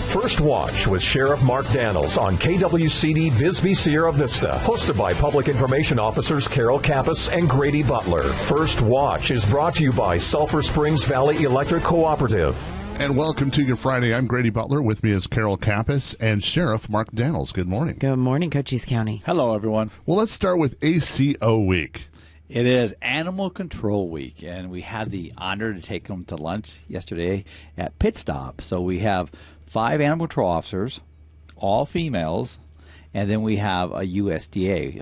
First Watch with Sheriff Mark Daniels on KWCD Bisbee Sierra Vista. Hosted by Public Information Officers Carol Kappas and Grady Butler. First Watch is brought to you by Sulphur Springs Valley Electric Cooperative. And welcome to your Friday. I'm Grady Butler. With me is Carol Kappas and Sheriff Mark Daniels. Good morning. Good morning, Cochise County. Hello, everyone. Well, let's start with ACO Week. It is Animal Control Week, and we had the honor to take them to lunch yesterday at Pit Stop. So we have 5 animal control officers, all females, and then we have a USDA,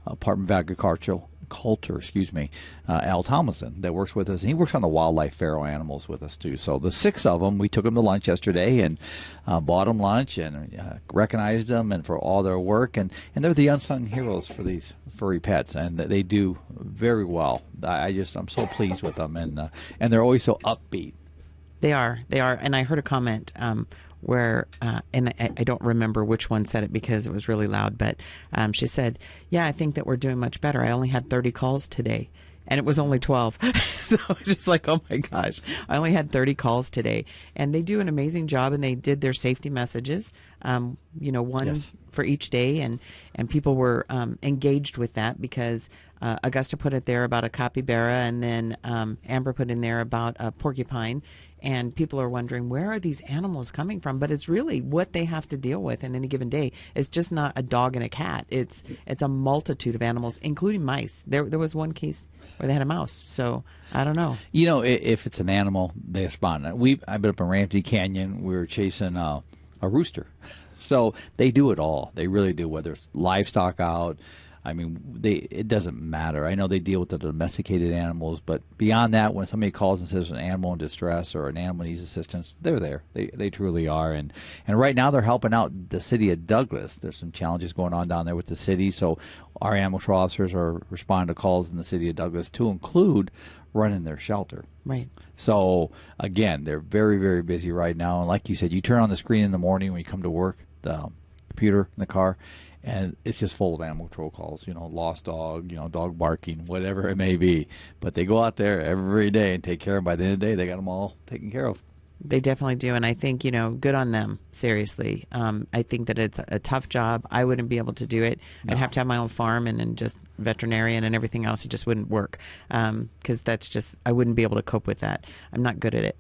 Department of Agriculture, Al Thomason, that works with us. And he works on the wildlife feral animals with us, too. So the 6 of them, we took them to lunch yesterday and bought them lunch and recognized them and for all their work. And they're the unsung heroes for these furry pets, and they do very well. I'm so pleased with them, and they're always so upbeat. They are. And I heard a comment where, and I don't remember which one said it because it was really loud, but she said, yeah, I think that we're doing much better. I only had 30 calls today. And it was only 12. So it's just like, oh my gosh, I only had 30 calls today. And they do an amazing job, and they did their safety messages, one yes. for each day. And people were engaged with that because Augusta put it there about a capybara, and then Amber put in there about a porcupine. And people are wondering, where are these animals coming from? But it's really what they have to deal with in any given day. It's just not a dog and a cat. It's a multitude of animals, including mice. There was one case where they had a mouse. So I don't know. If it's an animal, they respond. I've been up in Ramsey Canyon. We were chasing a rooster. So they do it all. They really do, whether it's livestock out. I mean, it doesn't matter. I know they deal with the domesticated animals, but beyond that, when somebody calls and says an animal in distress or an animal needs assistance, they're there. They truly are. And right now they're helping out the city of Douglas. There's some challenges going on down there with the city, so our animal control officers are responding to calls in the city of Douglas to include running their shelter. Right. So, again, they're very, very busy right now. And like you said, you turn on the screen in the morning when you come to work, the computer in the car, and it's just full of animal control calls, lost dog, dog barking, whatever it may be. But they go out there every day and take care of them. By the end of the day, they got them all taken care of. They definitely do, and I think, good on them, seriously. I think that it's a tough job. I wouldn't be able to do it. No. I'd have to have my own farm and just veterinarian and everything else. It just wouldn't work because I wouldn't be able to cope with that. I'm not good at it.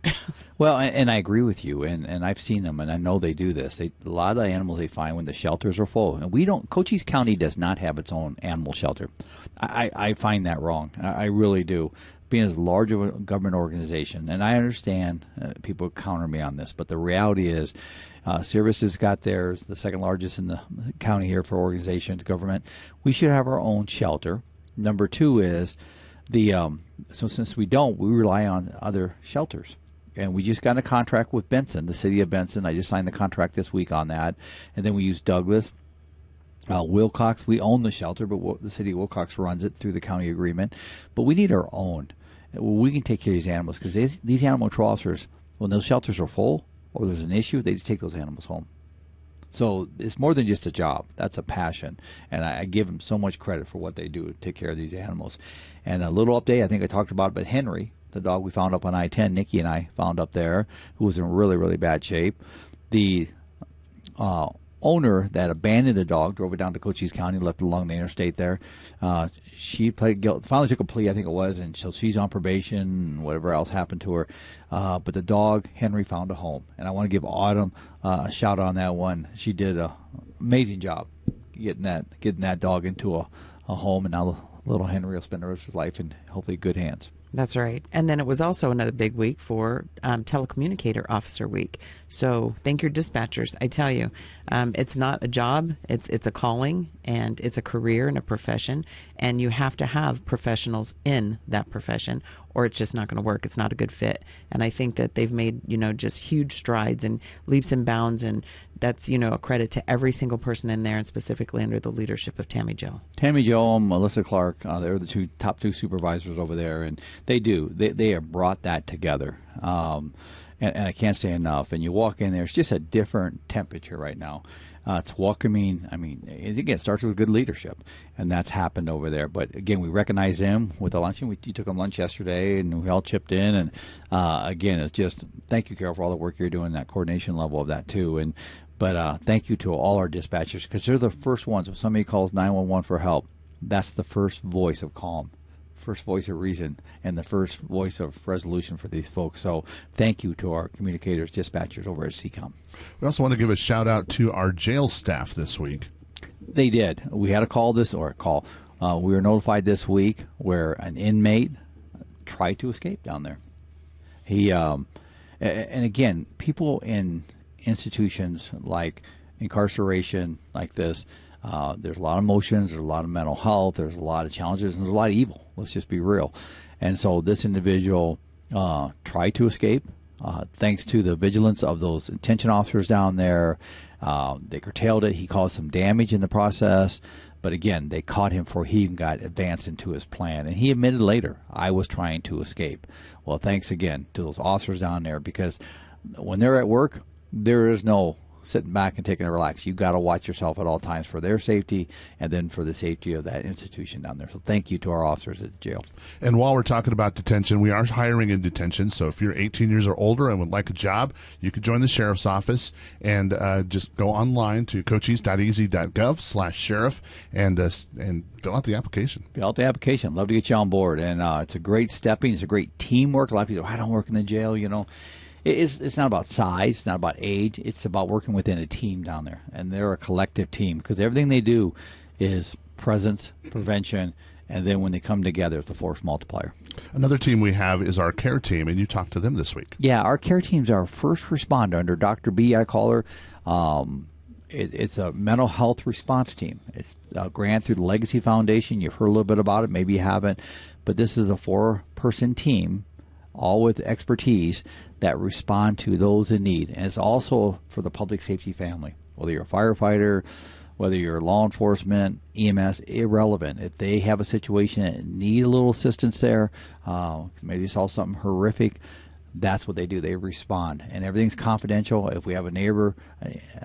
Well, and I agree with you, and I've seen them, and I know they do this. A lot of the animals they find when the shelters are full, and Cochise County does not have its own animal shelter. I find that wrong. I really do. Being as large of a government organization, and I understand people counter me on this, but the reality is Services got theirs, the second largest in the county here for organizations, government. We should have our own shelter. Number 2 is so since we don't, we rely on other shelters. And we just got a contract with Benson, the city of Benson. I just signed the contract this week on that. And then we use Douglas. Wilcox, we own the shelter, but the city of Wilcox runs it through the county agreement. But we need our own. We can take care of these animals because these animal control officers, when those shelters are full or there's an issue, they just take those animals home. So it's more than just a job. That's a passion. And I give them so much credit for what they do to take care of these animals. And a little update, I think I talked about it, but Henry, the dog we found up on I-10, Nikki and I found up there, who was in really, really bad shape. The owner that abandoned the dog, drove it down to Cochise County, left it along the interstate there. She pled guilty, finally took a plea, I think it was, and so she's on probation and whatever else happened to her. But the dog, Henry, found a home. And I want to give Autumn a shout out on that one. She did an amazing job getting that dog into a home, and now little Henry will spend the rest of his life in hopefully good hands. That's right. And then it was also another big week for Telecommunicator Officer Week. So thank your dispatchers. I tell you, it's not a job. It's a calling, and it's a career and a profession. And you have to have professionals in that profession, or it's just not going to work. It's not a good fit. And I think that they've made, just huge strides and leaps and bounds. And that's, a credit to every single person in there, and specifically under the leadership of Tammy Jo. Tammy Jo and Melissa Clark, they're the top two supervisors over there. And they have brought that together. And I can't say enough. And you walk in there, it's just a different temperature right now. It's welcoming. I mean, again, it starts with good leadership, and that's happened over there. But again, we recognize them with the luncheon. You took them lunch yesterday, and we all chipped in. And again, it's just thank you, Carol, for all the work you're doing, that coordination level of that too. But thank you to all our dispatchers, because they're the first ones. When somebody calls 911 for help, that's the first voice of calm, first voice of reason, and the first voice of resolution for these folks. So thank you to our communicators, dispatchers over at CCOM. We also want to give a shout out to our jail staff this week. They did. We had a call we were notified this week where an inmate tried to escape down there. He, and again, people in institutions like incarceration like this, there's a lot of emotions, there's a lot of mental health, there's a lot of challenges, and there's a lot of evil. Let's just be real. And so this individual tried to escape. Thanks to the vigilance of those detention officers down there, they curtailed it. He caused some damage in the process. But again, they caught him before he even got advanced into his plan. And he admitted later, I was trying to escape. Well, thanks again to those officers down there, because when they're at work, there is no sitting back and taking a relax. You've got to watch yourself at all times for their safety and then for the safety of that institution down there. So thank you to our officers at the jail. And while we're talking about detention, we are hiring in detention. So if you're 18 years or older and would like a job, you could join the sheriff's office and just go online to cochise.ez.gov/sheriff and fill out the application. Fill out the application. Love to get you on board. And it's a great stepping. It's a great teamwork. A lot of people, I don't work in the jail, you know. It's not about size, it's not about age, it's about working within a team down there. And they're a collective team, because everything they do is presence, prevention, and then when they come together, it's a force multiplier. Another team we have is our care team, and you talked to them this week. Yeah, our care team's our first responder under Dr. B, I call her. It's a mental health response team. It's a grant through the Legacy Foundation. You've heard a little bit about it, maybe you haven't. But this is a 4-person team, all with expertise, that respond to those in need. And it's also for the public safety family, whether you're a firefighter, whether you're law enforcement, EMS, irrelevant. If they have a situation that need a little assistance there, maybe you saw something horrific, that's what they do. They respond. And everything's confidential. If we have a neighbor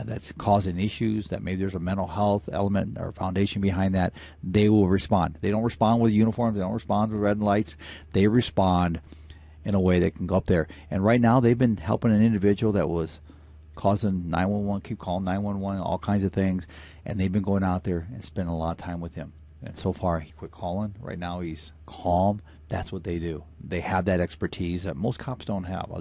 that's causing issues, that maybe there's a mental health element or foundation behind that, they will respond. They don't respond with uniforms. They don't respond with red lights. They respond in a way that can go up there. And right now they've been helping an individual that was causing 911, keep calling 911, all kinds of things. And they've been going out there and spending a lot of time with him. And so far he quit calling. Right now he's calm. That's what they do. They have that expertise that most cops don't have. Or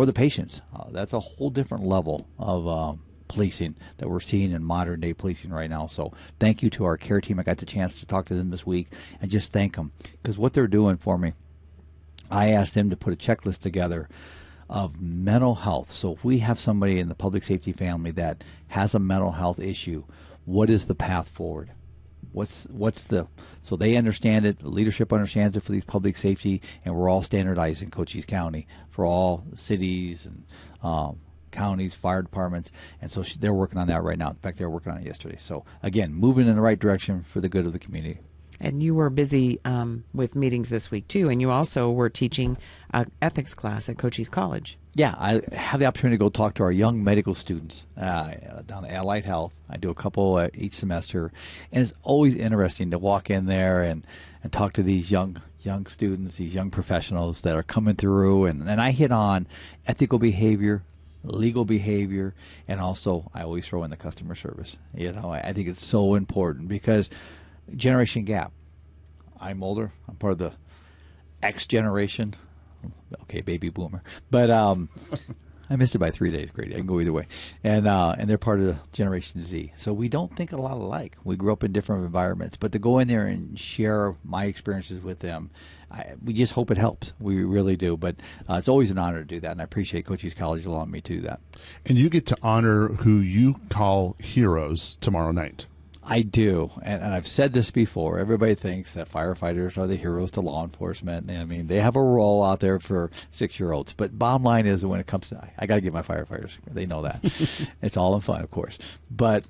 the patients. That's a whole different level of policing that we're seeing in modern day policing right now. So thank you to our care team. I got the chance to talk to them this week and just thank them, because what they're doing for me, I asked them to put a checklist together of mental health. So if we have somebody in the public safety family that has a mental health issue, what is the path forward? So they understand it, the leadership understands it for these public safety, and we're all standardized in Cochise County for all cities and counties, fire departments, and so they're working on that right now. In fact, they were working on it yesterday. So again, moving in the right direction for the good of the community. And you were busy with meetings this week, too, and you also were teaching an ethics class at Cochise College. Yeah, I have the opportunity to go talk to our young medical students down at Allied Health. I do a couple each semester, and it's always interesting to walk in there and talk to these young students, these young professionals that are coming through, and I hit on ethical behavior, legal behavior, and also I always throw in the customer service. You know, I think it's so important because generation gap. I'm older. I'm part of the X generation. Okay, baby boomer. But I missed it by 3 days, Grady. I can go either way. And they're part of the Generation Z. So we don't think a lot alike. We grew up in different environments. But to go in there and share my experiences with them, we just hope it helps. We really do. But it's always an honor to do that, and I appreciate Cochise College allowing me to do that. And you get to honor who you call heroes tomorrow night. I do, and I've said this before. Everybody thinks that firefighters are the heroes to law enforcement. I mean, they have a role out there for 6-year-olds. But bottom line is, when it comes to, I got to get my firefighters. They know that. It's all in fun, of course. But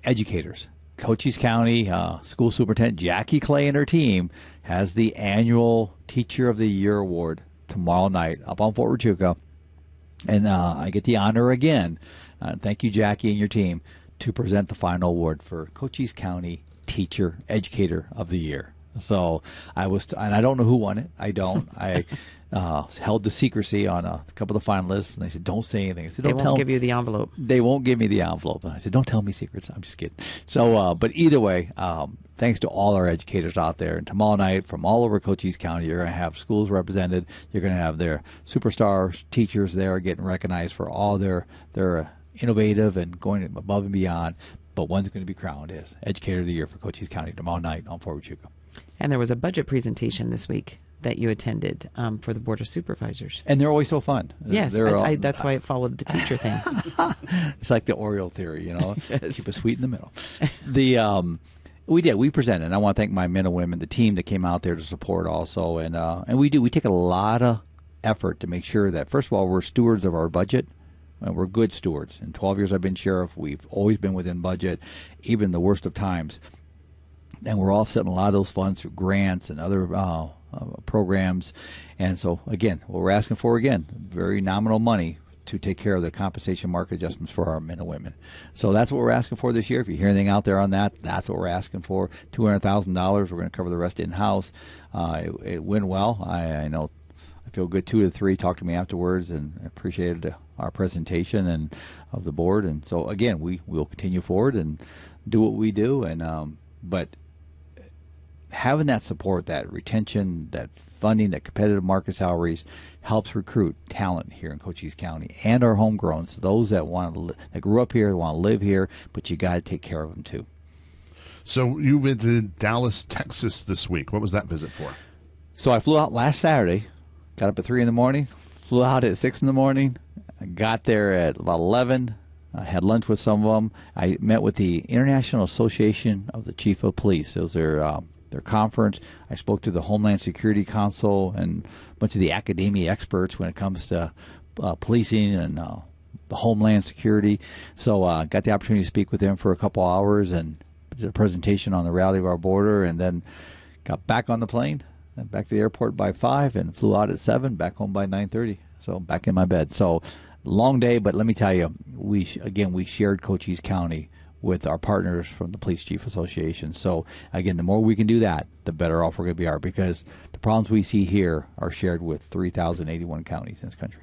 educators, Cochise County School Superintendent Jackie Clay and her team has the annual Teacher of the Year Award tomorrow night up on Fort Huachuca. And I get the honor again, thank you, Jackie and your team, to present the final award for Cochise County Teacher Educator of the Year. So and I don't know who won it. I don't. I held the secrecy on a couple of the finalists, and they said, "Don't say anything." I said, They won't give you the envelope. They won't give me the envelope. I said, "Don't tell me secrets." I'm just kidding. So, but either way, thanks to all our educators out there. And tomorrow night, from all over Cochise County, you're going to have schools represented. You're going to have their superstar teachers there getting recognized for all their innovative and going above and beyond. But one's going to be crowned as Educator of the Year for Cochise County tomorrow night on Fort Huachuca. And there was a budget presentation this week that you attended for the Board of Supervisors. And they're always so fun. Yes, that's why it followed the teacher thing. It's like the Oreo theory, Yes. Keep it sweet in the middle. We presented, and I want to thank my men and women, the team that came out there to support also. And we take a lot of effort to make sure that, first of all, we're stewards of our budget. And we're good stewards. In 12 years I've been sheriff, we've always been within budget, even the worst of times. And we're offsetting a lot of those funds through grants and other programs. And so, again, what we're asking for, very nominal money to take care of the compensation market adjustments for our men and women. So that's what we're asking for this year. If you hear anything out there on that, that's what we're asking for. $200,000. We're going to cover the rest in-house. It went well. I know. I feel good. 2 to 3 talked to me afterwards and appreciated our presentation and of the board. And so again, we will continue forward and do what we do. And but having that support, that retention, that funding, that competitive market salaries helps recruit talent here in Cochise County and our homegrowns, those that want to that grew up here, want to live here, but you got to take care of them too. So you visited Dallas, Texas this week. What was that visit for? So I flew out last Saturday. Got up at 3 in the morning, flew out at 6 in the morning, got there at about 11, I had lunch with some of them. I met with the International Association of the Chief of Police. It was their conference. I spoke to the Homeland Security Council and a bunch of the academia experts when it comes to policing and the Homeland Security. So got the opportunity to speak with them for a couple hours and did a presentation on the reality of our border, and then got back on the plane. Back to the airport by 5 and flew out at 7, back home by 9:30. So back in my bed. So long day, but let me tell you, we shared Cochise County with our partners from the Police Chief Association. So again, the more we can do that, the better off we're going to be, because the problems we see here are shared with 3,081 counties in this country.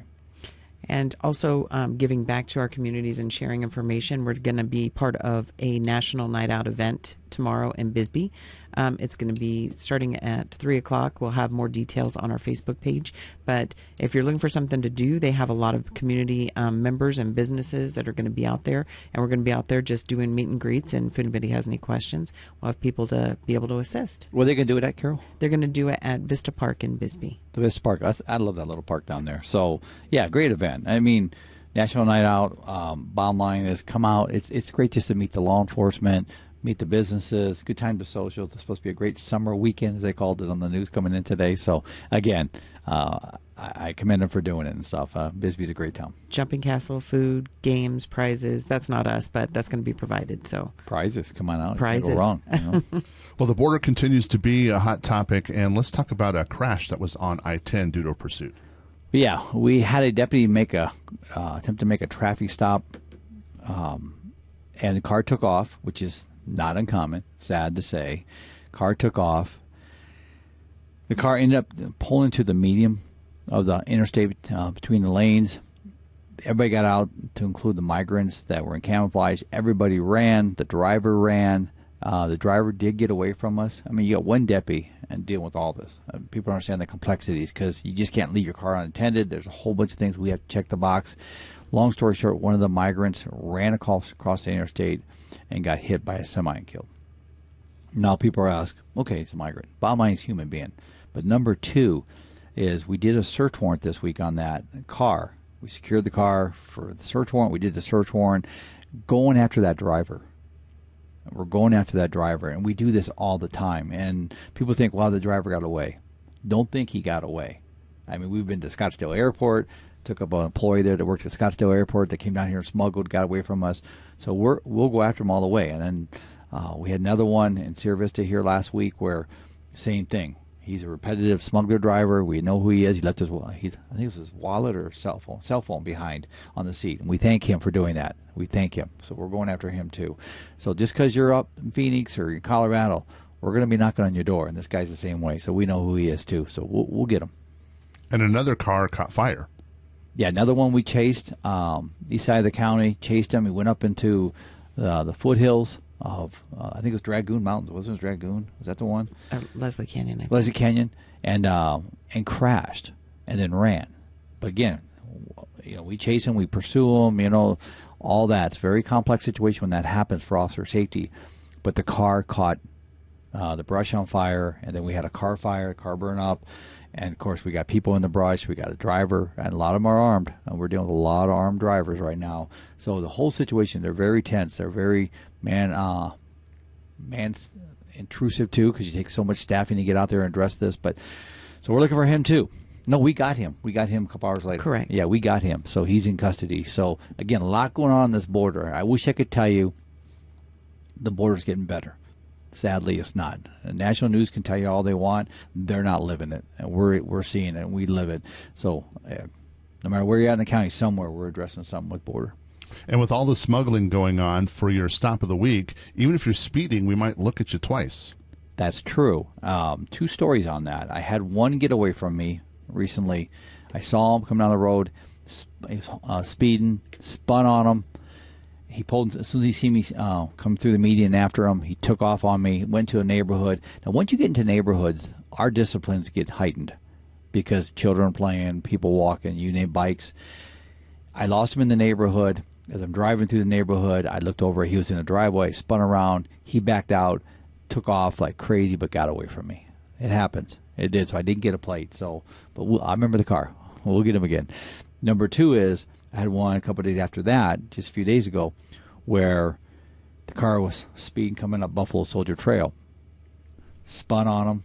And also giving back to our communities and sharing information. We're going to be part of a National Night Out event tomorrow in Bisbee. It's going to be starting at 3 o'clock. We'll have more details on our Facebook page. But if you're looking for something to do, they have a lot of community members and businesses that are going to be out there. And we're going to be out there just doing meet and greets. And if anybody has any questions, we'll have people to be able to assist. Where are they going to do it at, Carol? They're going to do it at Vista Park in Bisbee. The Vista Park. I love that little park down there. So, yeah, great event. I mean, National Night Out, bottom line is come out. It's great just to meet the law enforcement, meet the businesses, good time to social. It's supposed to be a great summer weekend, as they called it on the news coming in today. So, again, I commend them for doing it and stuff. Bisbee's a great town. Jumping Castle, food, games, prizes. That's not us, but that's going to be provided. So prizes, come on out. Prizes. Can't go wrong. You know? Well, the border continues to be a hot topic, and let's talk about a crash that was on I-10 due to a pursuit. Yeah, we had a deputy attempt to make a traffic stop, and the car took off, which is not uncommon, sad to say. Car took off. The car ended up pulling to the medium of the interstate between the lanes. Everybody got out, to include the migrants that were in camouflage. Everybody ran. The driver ran. The driver did get away from us. I mean, you got one deputy and dealing with all this. People don't understand the complexities, because you just can't leave your car unattended. There's a whole bunch of things we have to check the box. Long story short, one of the migrants ran across the interstate and got hit by a semi and killed. Now people ask, okay, it's a migrant. Bottom line, he's a human being. But number two is we did a search warrant this week on that car. We secured the car for the search warrant. We did the search warrant going after that driver. We're going after that driver, and we do this all the time. And people think, well, the driver got away. Don't think he got away. I mean, we've been to Scottsdale Airport, took up an employee there that worked at Scottsdale Airport that came down here and smuggled, got away from us. So we'll go after him all the way. And then we had another one in Sierra Vista here last week where same thing. He's a repetitive smuggler driver. We know who he is. He left his, I think it was his wallet or cell phone behind on the seat. And we thank him for doing that. We thank him. So we're going after him too. So just because you're up in Phoenix or in Colorado, we're going to be knocking on your door. And this guy's the same way. So we know who he is too. So we'll get him. And another car caught fire. Yeah, another one we chased, east side of the county, chased him. He went up into the foothills of, I think it was Dragoon Mountains. Wasn't it Dragoon? Was that the one? Leslie Canyon. I think. Leslie Canyon, and crashed, and then ran. But again, we chase him, we pursue him, all that. It's a very complex situation when that happens for officer safety. But the car caught the brush on fire, and then we had a car fire, car burn up. And, of course, we got people in the brush. We got a driver, and a lot of them are armed. And we're dealing with a lot of armed drivers right now. So the whole situation, they're very tense. They're very intrusive, too, because you take so much staffing to get out there and address this. But so we're looking for him, too. No, we got him. We got him a couple hours later. Correct. Yeah, we got him. So he's in custody. So, again, a lot going on this border. I wish I could tell you the border's getting better. Sadly, it's not. National news can tell you all they want. They're not living it. And we're seeing it, and we live it. So no matter where you're at in the county, somewhere we're addressing something with border. And with all the smuggling going on for your stop of the week, even if you're speeding, we might look at you twice. That's true. 2 stories on that. I had one get away from me recently. I saw him coming down the road, speeding, spun on him. He pulled, as soon as he see me come through the median after him, he took off on me, went to a neighborhood. Now, once you get into neighborhoods, our disciplines get heightened because children playing, people walking, you name bikes. I lost him in the neighborhood. As I'm driving through the neighborhood, I looked over. He was in a driveway, spun around. He backed out, took off like crazy, but got away from me. It happens. It did, so I didn't get a plate. But I remember the car. We'll get him again. Number 2 is, I had one a couple of days after that, just a few days ago, where the car was speeding coming up Buffalo Soldier Trail. Spun on him.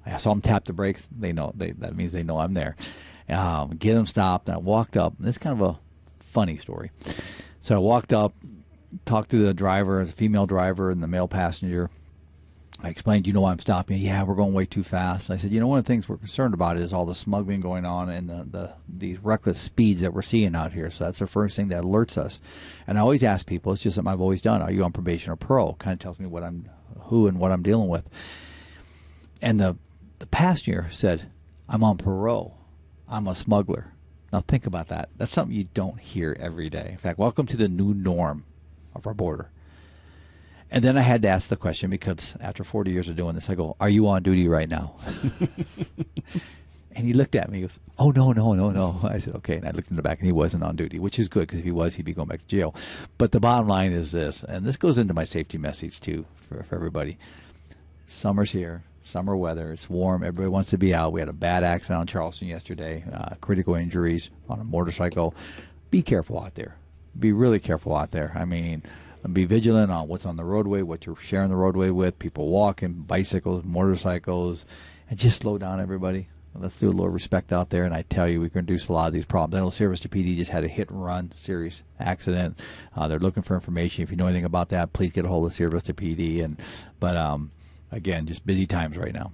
I saw him tap the brakes. They know that means they know I'm there. Get him stopped. And I walked up. And it's kind of a funny story. So I walked up, talked to the driver, the female driver, and the male passenger. I explained, why I'm stopping. Yeah, we're going way too fast. I said, one of the things we're concerned about is all the smuggling going on and these reckless speeds that we're seeing out here. So that's the first thing that alerts us. And I always ask people, it's just something I've always done, are you on probation or parole? Kind of tells me who and what I'm dealing with. And the passenger said, I'm on parole. I'm a smuggler. Now think about that. That's something you don't hear every day. In fact, welcome to the new norm of our border. And then I had to ask the question because after 40 years of doing this, I go, are you on duty right now? And he looked at me and goes, oh, no. I said, okay. And I looked in the back and he wasn't on duty, which is good because if he was, he'd be going back to jail. But the bottom line is this, and this goes into my safety message too for everybody. Summer's here. Summer weather. It's warm. Everybody wants to be out. We had a bad accident on Charleston yesterday. Critical injuries on a motorcycle. Be careful out there. Be really careful out there. I mean, be vigilant on what's on the roadway, what you're sharing the roadway with, people walking, bicycles, motorcycles, and just slow down, everybody. Let's do a little respect out there, and I tell you, we can reduce a lot of these problems. I know Sierra-Vista PD just had a hit-and-run serious accident. They're looking for information. If you know anything about that, please get a hold of Sierra-Vista PD. But again, just busy times right now.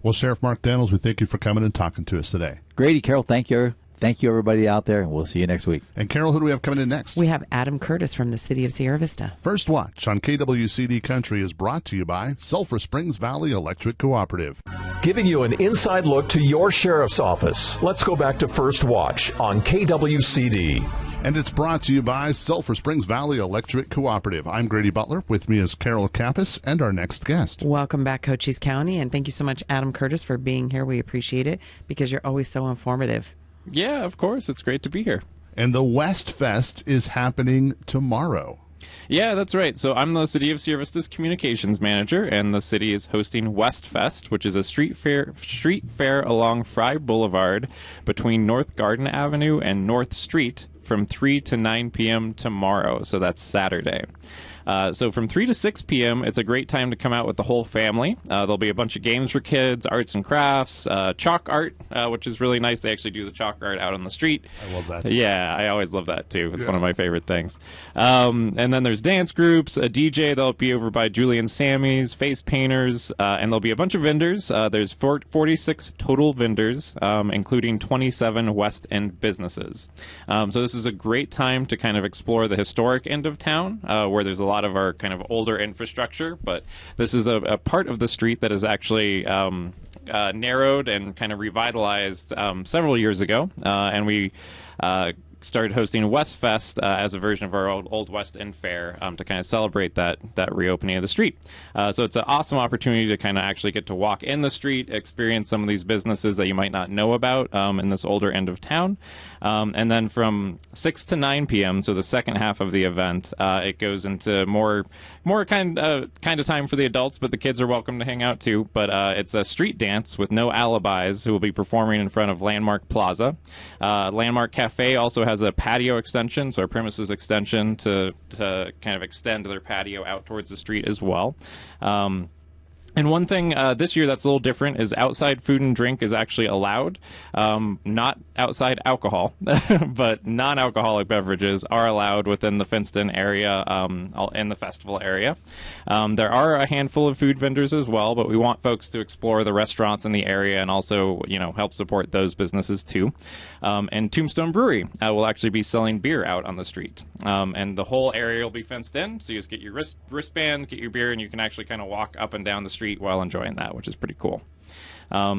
Well, Sheriff Mark Daniels, we thank you for coming and talking to us today. Grady, Carol, thank you. Thank you, everybody out there, and we'll see you next week. And Carol, who do we have coming in next? We have Adam Curtis from the city of Sierra Vista. First Watch on KWCD Country is brought to you by Sulphur Springs Valley Electric Cooperative. Giving you an inside look to your sheriff's office. Let's go back to First Watch on KWCD. And it's brought to you by Sulphur Springs Valley Electric Cooperative. I'm Grady Butler. With me is Carol Kappas and our next guest. Welcome back, Cochise County, and thank you so much, Adam Curtis, for being here. We appreciate it because you're always so informative. Yeah, of course. It's great to be here. And the West Fest is happening tomorrow. Yeah, that's right. So I'm the City of Sierra Vista's communications manager, and the city is hosting West Fest, which is a street fair along Fry Boulevard between North Garden Avenue and North Street from 3 to 9 p.m. tomorrow. So that's Saturday. So from 3 to 6 p.m., it's a great time to come out with the whole family. There'll be a bunch of games for kids, arts and crafts, chalk art, which is really nice. They actually do the chalk art out on the street. I love that. Yeah, I always love that, too. It's one of my favorite things. And then there's dance groups, a DJ that'll be over by Julie and Sammy's, face painters, and there'll be a bunch of vendors. There's 46 total vendors, including 27 West End businesses. So this is a great time to kind of explore the historic end of town, where there's a lot of our kind of older infrastructure, but this is a part of the street that is actually narrowed and kind of revitalized several years ago, and we started hosting Westfest as a version of our old West End Fair to kind of celebrate that reopening of the street. So it's an awesome opportunity to kind of actually get to walk in the street, experience some of these businesses that you might not know about in this older end of town. And then from 6 to 9 p.m., so the second half of the event, it goes into more kind of time for the adults, but the kids are welcome to hang out too. But it's a street dance with No Alibis, who will be performing in front of Landmark Plaza. Landmark Cafe also has a patio extension, so a premises extension to kind of extend their patio out towards the street as well. And one thing this year that's a little different is outside food and drink is actually allowed. Not outside alcohol, but non-alcoholic beverages are allowed within the fenced-in area in the festival area. There are a handful of food vendors as well, but we want folks to explore the restaurants in the area and also, help support those businesses too. And Tombstone Brewery will actually be selling beer out on the street. And the whole area will be fenced in, so you just get your wristband, get your beer, and you can actually kind of walk up and down the street while enjoying that, which is pretty cool.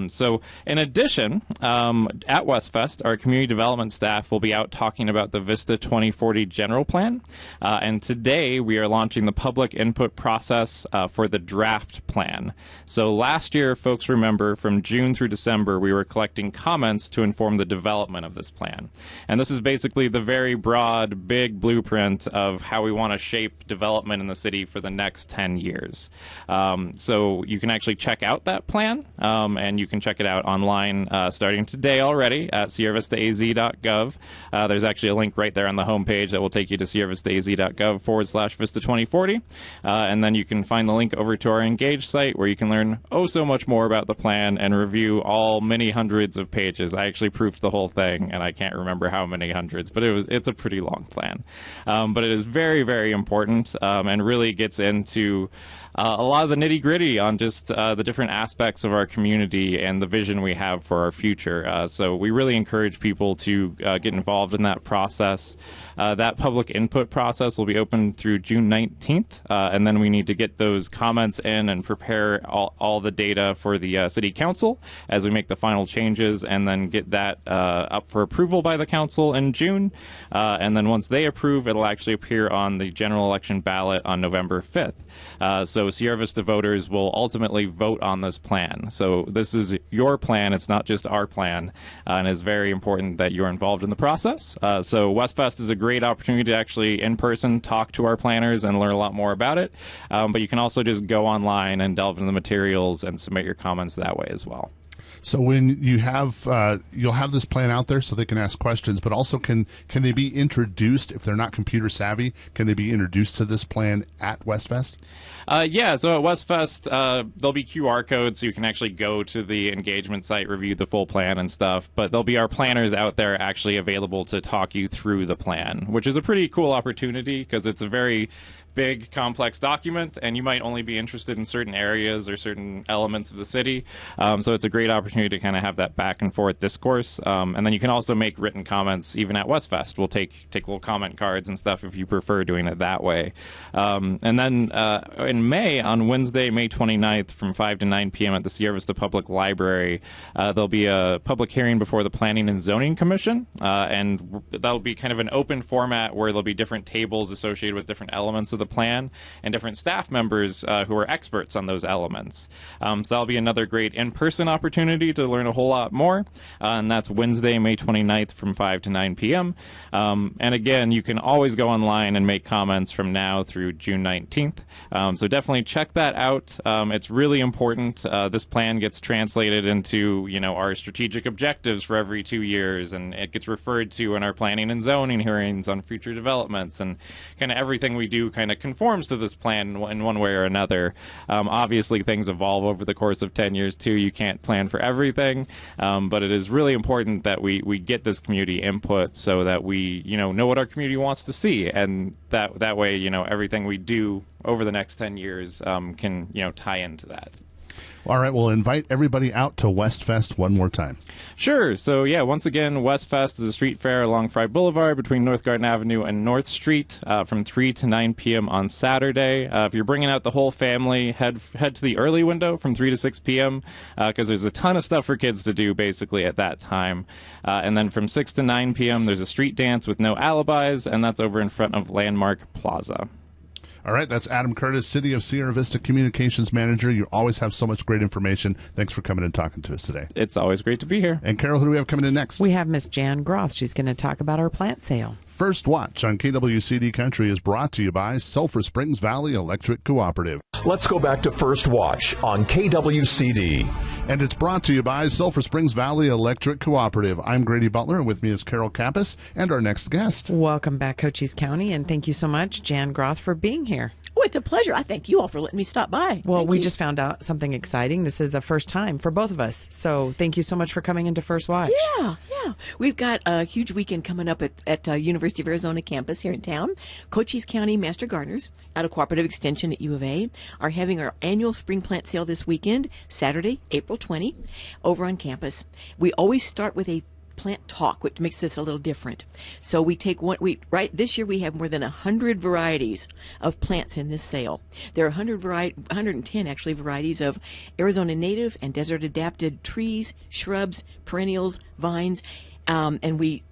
So in addition, at Westfest, our community development staff will be out talking about the Vista 2040 general plan. And today we are launching the public input process for the draft plan. So last year, folks remember, from June through December, we were collecting comments to inform the development of this plan. And this is basically the very broad, big blueprint of how we want to shape development in the city for the next 10 years. So you can actually check out that plan. And you can check it out online starting today already at sierravistaaz.gov. There's actually a link right there on the homepage that will take you to sierravistaaz.gov/Vista 2040. And then you can find the link over to our Engage site where you can learn so much more about the plan and review all many hundreds of pages. I actually proofed the whole thing, and I can't remember how many hundreds, but it's a pretty long plan. But it is very, very important and really gets into a lot of the nitty-gritty on just the different aspects of our community and the vision we have for our future. So we really encourage people to get involved in that process. That public input process will be open through June 19th, and then we need to get those comments in and prepare all the data for the City Council as we make the final changes, and then get that up for approval by the Council in June. And then once they approve, it'll actually appear on the general election ballot on November 5th. So Sierra Vista voters will ultimately vote on this plan. So this is your plan. It's not just our plan. And it's very important that you're involved in the process. So Westfest is a great opportunity to actually in person talk to our planners and learn a lot more about it. But you can also just go online and delve into the materials and submit your comments that way as well. So when you have you'll have this plan out there so they can ask questions, but also can they be introduced if they're not computer savvy? Can they be introduced to this plan at Westfest? Yeah, so at Westfest, there'll be QR codes so you can actually go to the engagement site, review the full plan and stuff, but there'll be our planners out there actually available to talk you through the plan, which is a pretty cool opportunity because it's a very big, complex document, and you might only be interested in certain areas or certain elements of the city. So it's a great opportunity to kind of have that back and forth discourse. And then you can also make written comments even at Westfest. We'll take little comment cards and stuff if you prefer doing it that way. And then in May, on Wednesday, May 29th, from 5 to 9 p.m. at the Sierra Vista Public Library, there'll be a public hearing before the Planning and Zoning Commission. And that'll be kind of an open format where there'll be different tables associated with different elements of the the plan and different staff members who are experts on those elements. So that'll be another great in-person opportunity to learn a whole lot more, and that's Wednesday, May 29th from 5 to 9 p.m. And again, you can always go online and make comments from now through June 19th. So definitely check that out. It's really important. This plan gets translated into, our strategic objectives for every 2 years, and it gets referred to in our planning and zoning hearings on future developments, and kind of everything we do kind of conforms to this plan in one way or another. Obviously, things evolve over the course of 10 years, too. You can't plan for everything, but it is really important that we get this community input so that we, know what our community wants to see, and that way, everything we do over the next 10 years can, tie into that. All right, we'll invite everybody out to Westfest one more time. Sure. So, once again, Westfest is a street fair along Fry Boulevard between North Garden Avenue and North Street from 3 to 9 p.m. on Saturday. If you're bringing out the whole family, head to the early window from 3 to 6 p.m. Because there's a ton of stuff for kids to do, basically, at that time. And then from 6 to 9 p.m., there's a street dance with no alibis, and that's over in front of Landmark Plaza. All right, that's Adam Curtis, City of Sierra Vista Communications Manager. You always have so much great information. Thanks for coming and talking to us today. It's always great to be here. And Carol, who do we have coming in next? We have Miss Jan Groth. She's going to talk about our plant sale. First Watch on KWCD Country is brought to you by Sulphur Springs Valley Electric Cooperative. Let's go back to First Watch on KWCD. And it's brought to you by Sulphur Springs Valley Electric Cooperative. I'm Grady Butler, and with me is Carol Kappas and our next guest. Welcome back, Cochise County, and thank you so much, Jan Groth, for being here. Oh, it's a pleasure. I thank you all for letting me stop by. Well, we just found out something exciting. This is a first time for both of us. So thank you so much for coming into First Watch. Yeah. We've got a huge weekend coming up at University of Arizona campus here in town. Cochise County Master Gardeners out of Cooperative Extension at U of A are having our annual spring plant sale this weekend, Saturday, April 20, over on campus. We always start with a plant talk, which makes this a little different. So we take this year we have more than 100 varieties of plants in this sale. There are 110 actually varieties of Arizona native and desert adapted trees, shrubs, perennials, vines, and we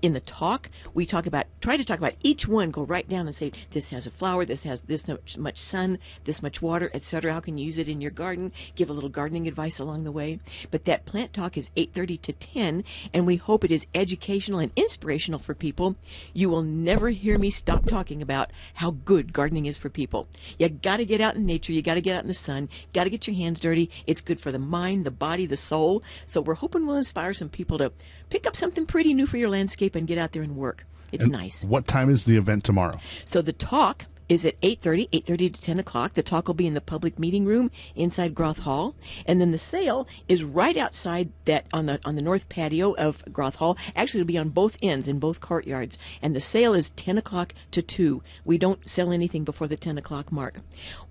in the talk, we try to talk about each one, go right down and say, this has a flower, this has this much sun, this much water, etc. How can you use it in your garden? Give a little gardening advice along the way. But that plant talk is 8:30 to 10, and we hope it is educational and inspirational for people. You will never hear me stop talking about how good gardening is for people. You got to get out in nature. You got to get out in the sun. Got to get your hands dirty. It's good for the mind, the body, the soul. So we're hoping we'll inspire some people to pick up something pretty new for your landscape and get out there and work. It's nice. What time is the event tomorrow? So the talk is at 8:30 to 10 o'clock. The talk will be in the public meeting room inside Groth Hall. And then the sale is right outside that on the north patio of Groth Hall. Actually, it'll be on both ends in both courtyards. And the sale is 10 o'clock to 2. We don't sell anything before the 10 o'clock mark.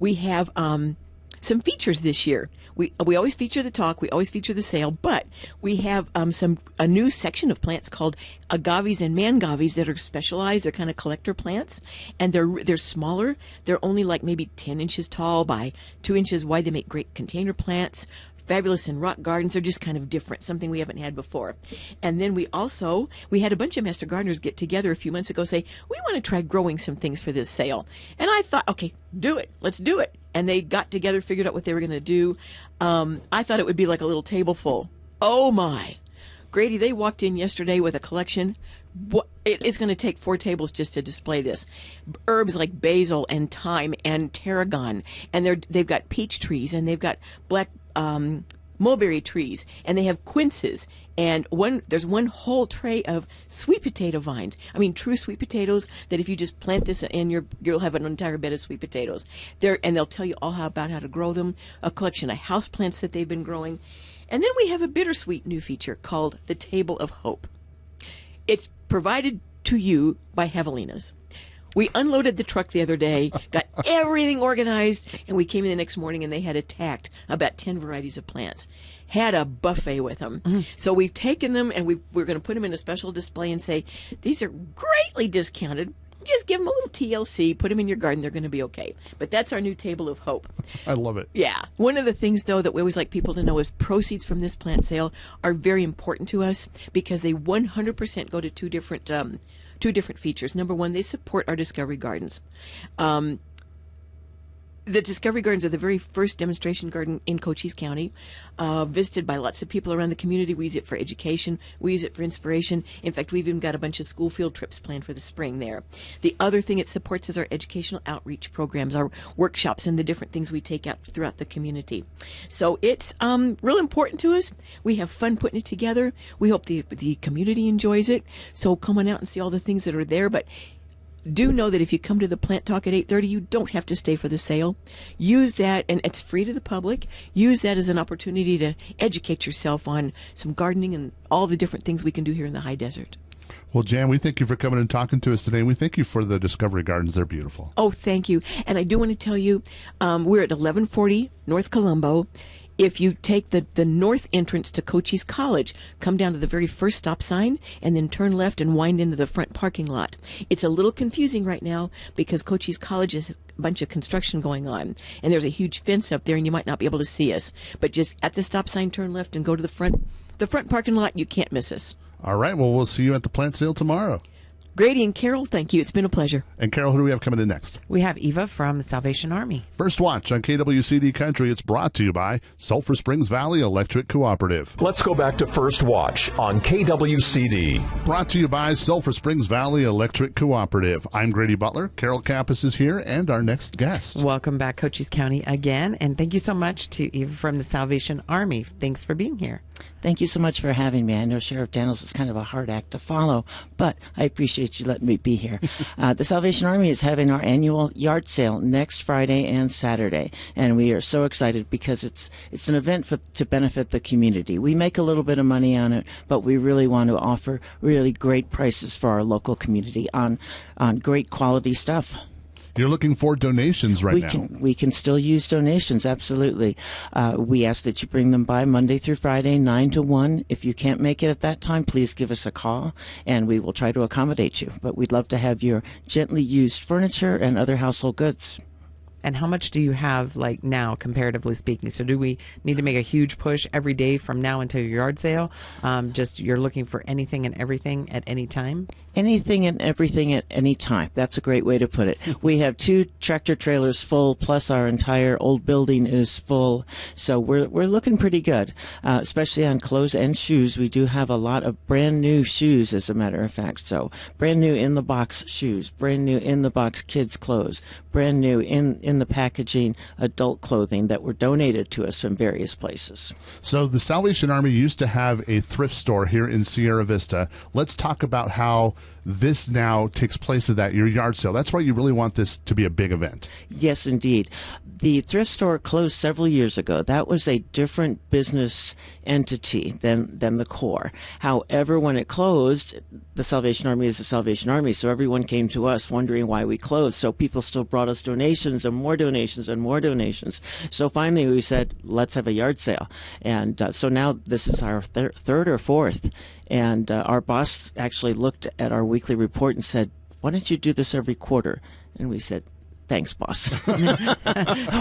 We have some features this year. We always feature the talk, we always feature the sale, but we have a new section of plants called agaves and mangaves that are specialized. They're kind of collector plants, and they're smaller. They're only like maybe 10 inches tall by 2 inches wide. They make great container plants. Fabulous in rock gardens. They're just kind of different, something we haven't had before. And then we had a bunch of master gardeners get together a few months ago, say, we want to try growing some things for this sale. And I thought, okay, do it. Let's do it. And they got together, figured out what they were going to do. I thought it would be like a little table full. Oh my. Grady, they walked in yesterday with a collection. It's going to take 4 tables just to display this. Herbs like basil and thyme and tarragon. And they've got peach trees, and they've got black mulberry trees, and they have quinces, and there's one whole tray of sweet potato vines. I mean, true sweet potatoes that if you just plant this in you'll have an entire bed of sweet potatoes. And they'll tell you all about how to grow them. A collection of house plants that they've been growing. And then we have a bittersweet new feature called the Table of Hope. It's provided to you by Javelinas. We unloaded the truck the other day, got everything organized, and we came in the next morning and they had attacked about 10 varieties of plants. Had a buffet with them. Mm-hmm. So we've taken them and we're going to put them in a special display and say, these are greatly discounted. Just give them a little TLC, put them in your garden, they're going to be okay. But that's our new Table of Hope. I love it. Yeah. One of the things, though, that we always like people to know is proceeds from this plant sale are very important to us because they 100% go to two two different features. Number one, they support our Discovery Gardens. The Discovery Gardens are the very first demonstration garden in Cochise County, visited by lots of people around the community. We use it for education. We use it for inspiration. In fact, we've even got a bunch of school field trips planned for the spring there. The other thing it supports is our educational outreach programs, our workshops, and the different things we take out throughout the community. So it's real important to us. We have fun putting it together. We hope the community enjoys it. So come on out and see all the things that are there. But do know that if you come to the plant talk at 8:30, you don't have to stay for the sale. Use that, and it's free to the public. Use that as an opportunity to educate yourself on some gardening and all the different things we can do here in the high desert. Well, Jan, we thank you for coming and talking to us today. We thank you for the Discovery Gardens. They're beautiful. Oh, thank you. And I do want to tell you, we're at 1140 North Colombo. If you take the north entrance to Cochise College, come down to the very first stop sign and then turn left and wind into the front parking lot. It's a little confusing right now because Cochise College has a bunch of construction going on, and there's a huge fence up there, and you might not be able to see us. But just at the stop sign, turn left and go to the front parking lot. You can't miss us. All right. Well, we'll see you at the plant sale tomorrow. Grady and Carol, thank you. It's been a pleasure. And Carol, who do we have coming in next? We have Eva from the Salvation Army. First Watch on KWCD Country. It's brought to you by Sulphur Springs Valley Electric Cooperative. Let's go back to First Watch on KWCD. Brought to you by Sulphur Springs Valley Electric Cooperative. I'm Grady Butler. Carol Kappas is here, and our next guest. Welcome back, Cochise County, again. And thank you so much to Eva from the Salvation Army. Thanks for being here. Thank you so much for having me. I know Sheriff Daniels is kind of a hard act to follow, but I appreciate you letting me be here. The Salvation Army is having our annual yard sale next Friday and Saturday, and we are so excited because it's an event to benefit the community. We make a little bit of money on it, but we really want to offer really great prices for our local community on great quality stuff. You're looking for donations right now. We can still use donations, absolutely. We ask that you bring them by Monday through Friday, 9 to 1. If you can't make it at that time, please give us a call, and we will try to accommodate you. But we'd love to have your gently used furniture and other household goods. And how much do you have, like, now, comparatively speaking? So do we need to make a huge push every day from now until your yard sale? Just you're looking for anything and everything at any time? Anything and everything at any time. That's a great way to put it. We have 2 tractor trailers full, plus our entire old building is full. So we're looking pretty good, especially on clothes and shoes. We do have a lot of brand new shoes, as a matter of fact. So brand new in the box shoes, brand new in the box kids clothes, brand new in the packaging adult clothing that were donated to us from various places. So the Salvation Army used to have a thrift store here in Sierra Vista. Let's talk about how this now takes place at that, your yard sale. That's why you really want this to be a big event. Yes, indeed. The thrift store closed several years ago. That was a different business entity than the core. However, when it closed, the Salvation Army is the Salvation Army, so everyone came to us wondering why we closed. So people still brought us donations and more donations and more donations. So finally we said, let's have a yard sale. And so now this is our third or fourth. And our boss actually looked at our weekly report and said, why don't you do this every quarter? And we said, thanks, boss.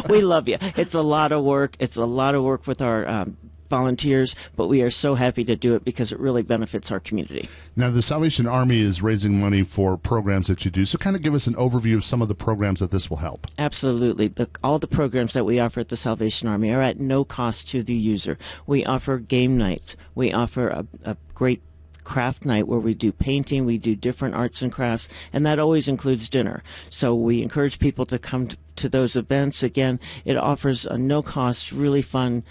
We love you. It's a lot of work. It's a lot of work with our volunteers, but we are so happy to do it because it really benefits our community. Now, the Salvation Army is raising money for programs that you do. So kind of give us an overview of some of the programs that this will help. Absolutely. All the programs that we offer at the Salvation Army are at no cost to the user. We offer game nights. We offer a great craft night where we do painting, we do different arts and crafts, and that always includes dinner. So we encourage people to come to those events. Again, it offers a no-cost, really fun,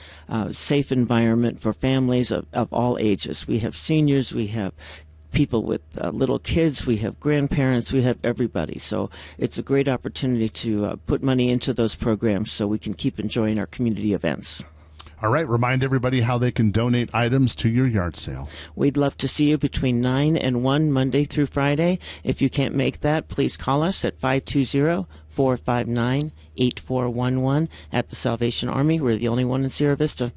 safe environment for families of all ages. We have seniors, we have people with little kids, we have grandparents, we have everybody. So it's a great opportunity to put money into those programs so we can keep enjoying our community events. All right, remind everybody how they can donate items to your yard sale. We'd love to see you between 9 and 1 Monday through Friday. If you can't make that, please call us at 520-459-8411 at the Salvation Army. We're the only one in Sierra Vista.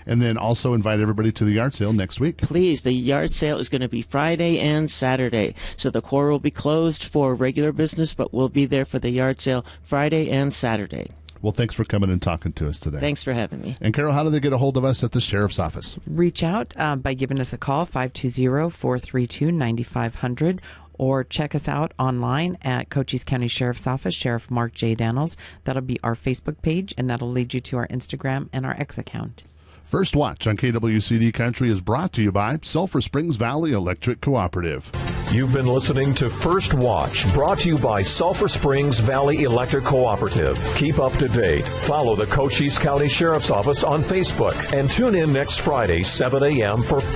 And then also invite everybody to the yard sale next week. Please, the yard sale is going to be Friday and Saturday. So the core will be closed for regular business, but we'll be there for the yard sale Friday and Saturday. Well, thanks for coming and talking to us today. Thanks for having me. And Carol, how do they get a hold of us at the Sheriff's Office? Reach out by giving us a call, 520-432-9500, or check us out online at Cochise County Sheriff's Office, Sheriff Mark J. Daniels. That'll be our Facebook page, and that'll lead you to our Instagram and our X account. First Watch on KWCD Country is brought to you by Sulphur Springs Valley Electric Cooperative. You've been listening to First Watch, brought to you by Sulphur Springs Valley Electric Cooperative. Keep up to date. Follow the Cochise County Sheriff's Office on Facebook and tune in next Friday, 7 a.m. for